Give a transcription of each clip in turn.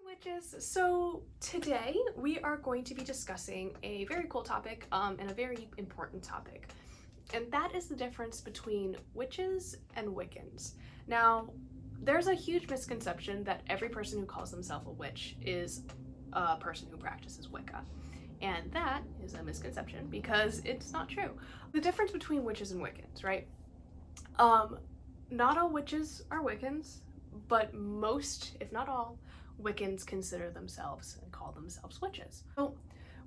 Witches. So today we are going to be discussing a very cool topic and a very important topic, and that is the difference between witches and Wiccans. Now, there's a huge misconception that every person who calls themselves a witch is a person who practices Wicca, and that is a misconception because it's not true. The difference between witches and Wiccans, right? Not all witches are Wiccans, but most, if not all, Wiccans consider themselves and call themselves witches. So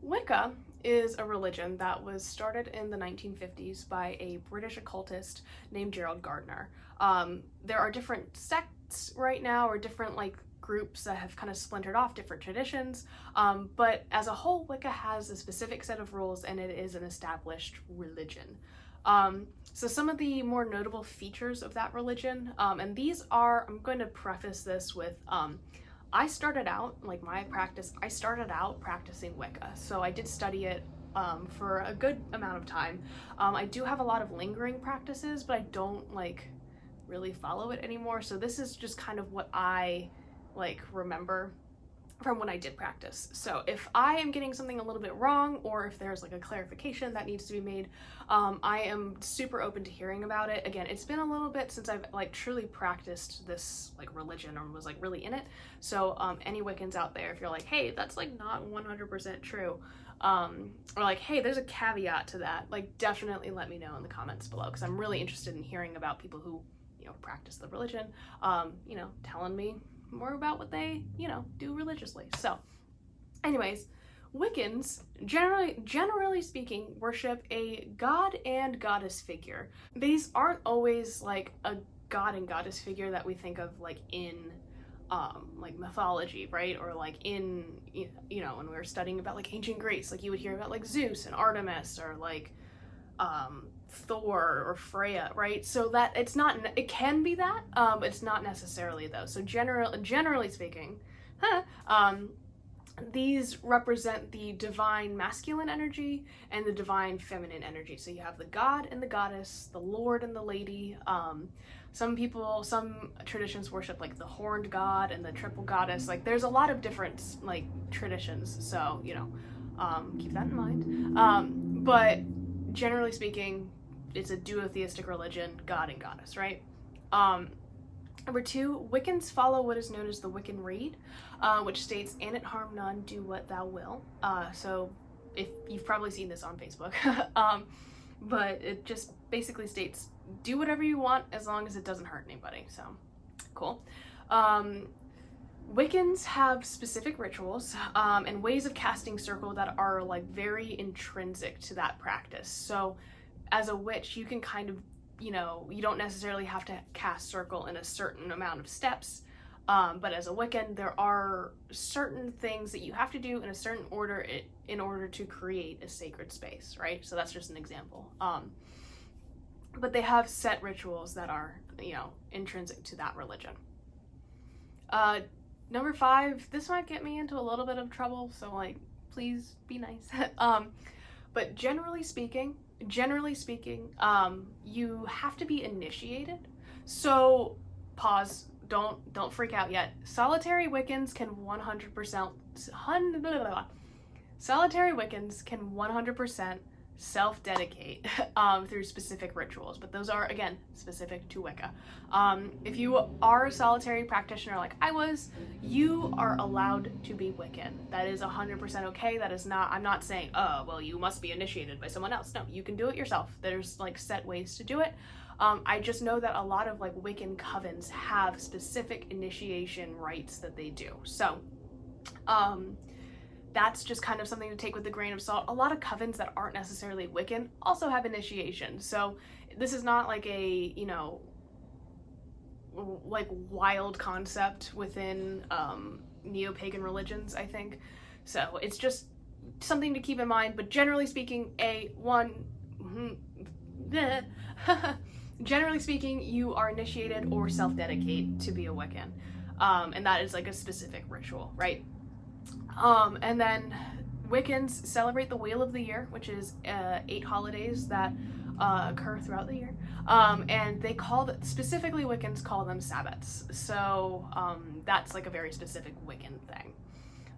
Wicca is a religion that was started in the 1950s by a British occultist named Gerald Gardner. There are different sects right now, or different groups that have kind of splintered off, different traditions, but as a whole, Wicca has a specific set of rules and it is an established religion. So some of the more notable features of that religion, and these are, I'm going to preface this with, I started out practicing Wicca, so I did study it for a good amount of time. I do have a lot of lingering practices, but I don't really follow it anymore, so this is just kind of what I remember from when I did practice. So if I am getting something a little bit wrong, or if there's a clarification that needs to be made, I am super open to hearing about it. Again, it's been a little bit since I've truly practiced this religion or was really in it. So any Wiccans out there, if you're hey, that's not 100% true, or hey, there's a caveat to that, definitely let me know in the comments below, because I'm really interested in hearing about people who practice the religion, telling me more about what they, do religiously. So anyways, Wiccans, generally speaking, worship a god and goddess figure. These aren't always a god and goddess figure that we think of in mythology, right? Or in, when we were studying about ancient Greece, you would hear about Zeus and Artemis, or Thor or Freya, right? So that it's not, it can be that, but it's not necessarily though. So generally speaking, these represent the divine masculine energy and the divine feminine energy. So you have the god and the goddess, the lord and the lady. Some traditions worship the horned god and the triple goddess. There's a lot of different traditions, so keep that in mind. But generally speaking, it's a duotheistic religion, god and goddess, right? Number two, Wiccans follow what is known as the Wiccan Rede, which states, "And it harm none, do what thou will." So if you've probably seen this on Facebook, but it just basically states, do whatever you want as long as it doesn't hurt anybody. So cool. Wiccans have specific rituals and ways of casting circle that are very intrinsic to that practice. So as a witch, you can kind of, you don't necessarily have to cast circle in a certain amount of steps, but as a Wiccan, there are certain things that you have to do in a certain order in order to create a sacred space, right? So that's just an example. But they have set rituals that are, intrinsic to that religion. Number five, this might get me into a little bit of trouble, so please be nice. But generally speaking, you have to be initiated. So pause, don't freak out yet. Solitary Wiccans can 100% self-dedicate through specific rituals, but those are, again, specific to Wicca. If you are a solitary practitioner like I was, you are allowed to be Wiccan. That is 100% okay. That is not, I'm not saying, oh, well, you must be initiated by someone else. No, you can do it yourself. There's set ways to do it. I just know that a lot of Wiccan covens have specific initiation rites that they do. So, that's just kind of something to take with a grain of salt. A lot of covens that aren't necessarily Wiccan also have initiation. So this is not a, wild concept within neo-pagan religions, I think. So it's just something to keep in mind. But generally speaking, generally speaking, you are initiated or self-dedicate to be a Wiccan. And that is a specific ritual, right? And then Wiccans celebrate the Wheel of the Year, which is 8 holidays that occur throughout the year, and they specifically Wiccans call them Sabbats, so that's like a very specific Wiccan thing.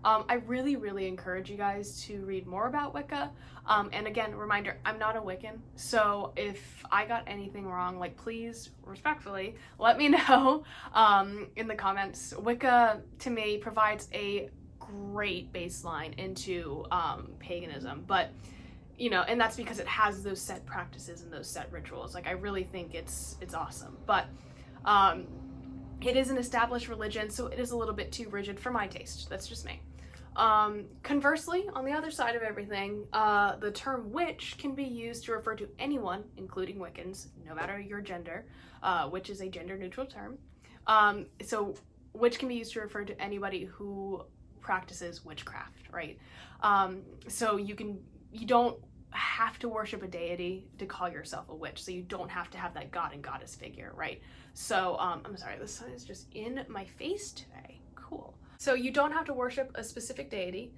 I really, really encourage you guys to read more about Wicca. And again, reminder, I'm not a Wiccan, so if I got anything wrong, like, please, respectfully, let me know in the comments. Wicca, to me, provides a great baseline into paganism, but, you know, and that's because it has those set practices and those set rituals. Like, I really think it's awesome, but it is an established religion, so it is a little bit too rigid for my taste. That's just me. Conversely, on the other side of everything, the term witch can be used to refer to anyone, including Wiccans, no matter your gender. Witch is a gender-neutral term. So witch can be used to refer to anybody who practices witchcraft, right? So you don't have to worship a deity to call yourself a witch, so you don't have to have that god and goddess figure, right? So, I'm sorry, the sun is just in my face today. Cool. So you don't have to worship a specific deity,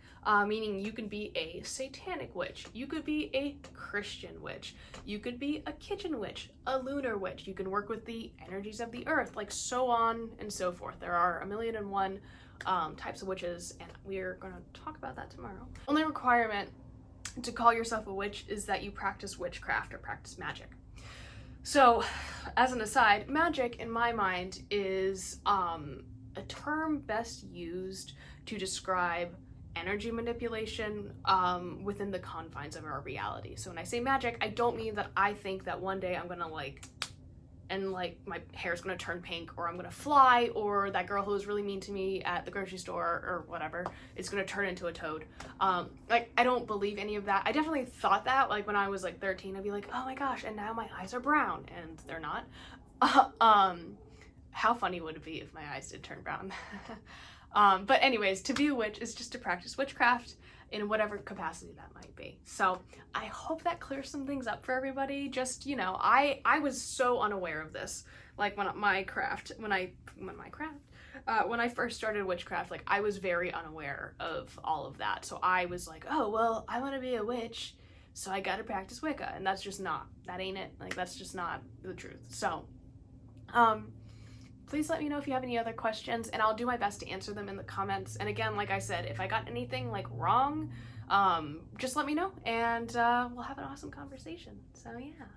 meaning you can be a satanic witch, you could be a Christian witch, you could be a kitchen witch, a lunar witch, you can work with the energies of the earth, like so on and so forth. There are 1,000,001 types of witches, and we're gonna talk about that tomorrow. Only requirement to call yourself a witch is that you practice witchcraft or practice magic. So, as an aside, magic in my mind is a term best used to describe energy manipulation within the confines of our reality. So when I say magic, I don't mean that I think that one day I'm gonna my hair's gonna turn pink, or I'm gonna fly, or that girl who was really mean to me at the grocery store or whatever is gonna turn into a toad. Like, I don't believe any of that. I definitely thought that, like, when I was like 13, I'd be like, oh my gosh, and now my eyes are brown, and they're not. How funny would it be if my eyes did turn brown? But anyways, to be a witch is just to practice witchcraft in whatever capacity that might be. So I hope that clears some things up for everybody. Just, you know, I was so unaware of this. Like, when I first started witchcraft, like, I was very unaware of all of that. So I was like, oh, well, I want to be a witch, so I gotta practice Wicca. And that ain't it. Like, that's just not the truth. So, please let me know if you have any other questions, and I'll do my best to answer them in the comments. And again, like I said, if I got anything like wrong, just let me know, and we'll have an awesome conversation. So yeah.